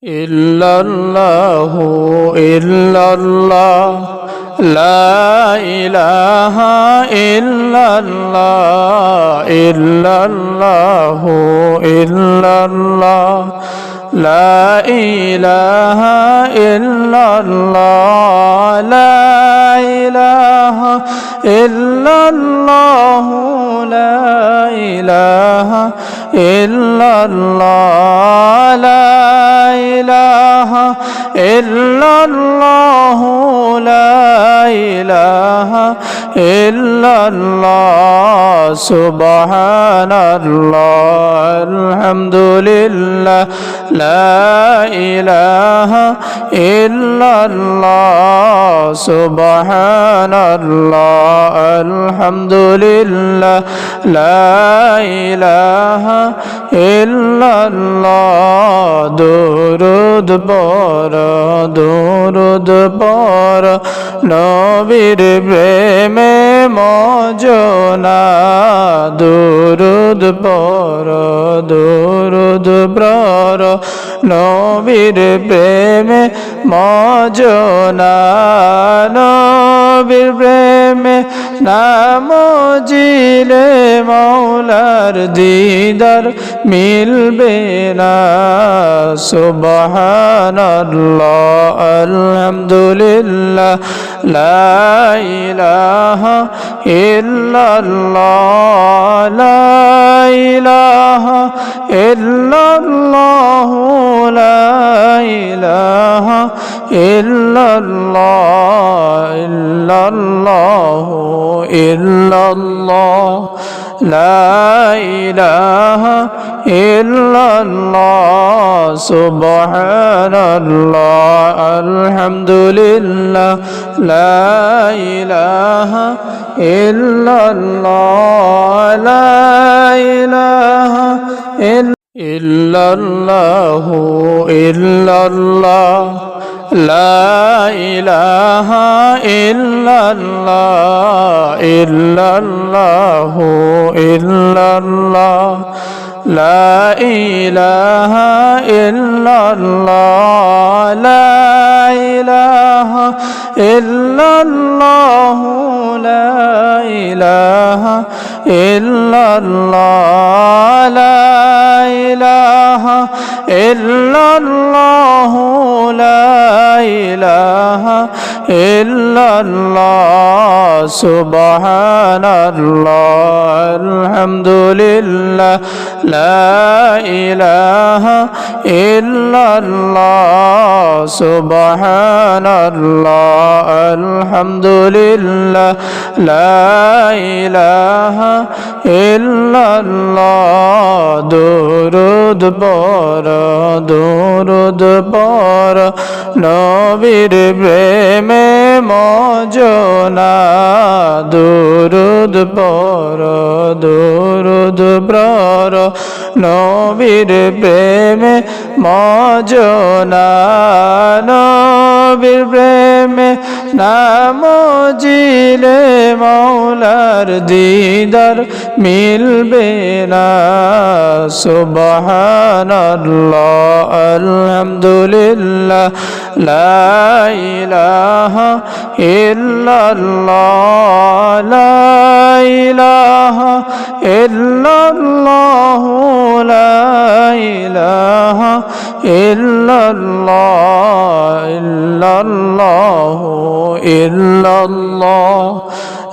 ইল্লাল্লাহু ইল্লাল্লাহ লা ইলাহা ইল্লাল্লাহ ইল্লাল্লাহু ইল্লাল্লাহ লা ইলাহা ইল্লাল্লাহ লা ইলাহা ইল্লাল্লাহ লা ইলাহা ইল্লাল্লাহ লা ইলাহা ইল্লাল্লাহ লা ইলাহা ইল্লাল্লাহ সুবহানাল্লাহ আলহামদুলিল্লাহ লা ইলাহা ইল্লাল্লাহ সুবহানাল্লাহ আলহামদুলিল্লাহ লা ইলাহা ইল্লাল্লাহ দুরূদ পড় নবীর প্রেমে মজনা দুরূদ পড় নবীর প্রেমে মজনা নবীর প্রেমে নাম জিলে মৌলার দিদার মিলবে না সুবহানাল্লাহ আলহামদুলিল্লাহ লা ইলাহা ইল্লাল্লাহ লা ইলাহা ইল্লাল্লাহ লা ইলাহা ইল্লাল্লাহ ইল্লাল্লাহু ইল্লাল্লাহ লা ইলাহা ইল্লাল্লাহ সুবহানাল্লাহ আলহামদুলিল্লাহ লা ইলাহা ইল্লাল্লাহ লা ইলাহা ইল্লাল্লাহু ইল্লাল্লাহ লা ইলাহা ইল্লাল্লাহ ইল্লাল্লাহু ইল্লাল্লাহ লা ইলাহা ইল্লাল্লাহ লা ইলাহা ইল্লাল্লাহ লা ইলাহা ইল্লাল্লাহ লা ইলাহা ইল্লাল্লাহ লা ইলাহা ইল্লাল্লাহ সুবহানাল্লাহ আলহামদুলিল্লাহ লা ইলাহা ইল্লাল্লাহ সুবহানাল্লাহ আলহামদুলিল্লাহ লা ইলাহা ইল্লাল্লাহ দুরূদ পড় নবীর প্রেমে মজনা দুরূদ পড় নবীর প্রেমে মজনা নবীর প্রেমে নাম জিলে মৌলার দিদার মিলবে না সুবহানাল্লাহ আলহামদুলিল্লাহ লা ইলাহা ইল্লাল্লাহ লা ইলাহা ইল্লাল্লাহ লা ইলাহা ইল্লাল্লাহ ইল্লাল্লাহু ইল্লাল্লাহ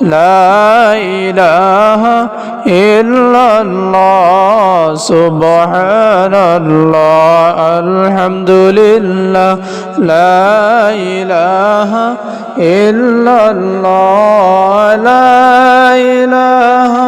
লা ইলাহা ইল্লাল্লাহ সুবহানাল্লাহ আলহামদুলিল্লাহ লা ইলাহা ইল্লাল্লাহ লা ইলাহা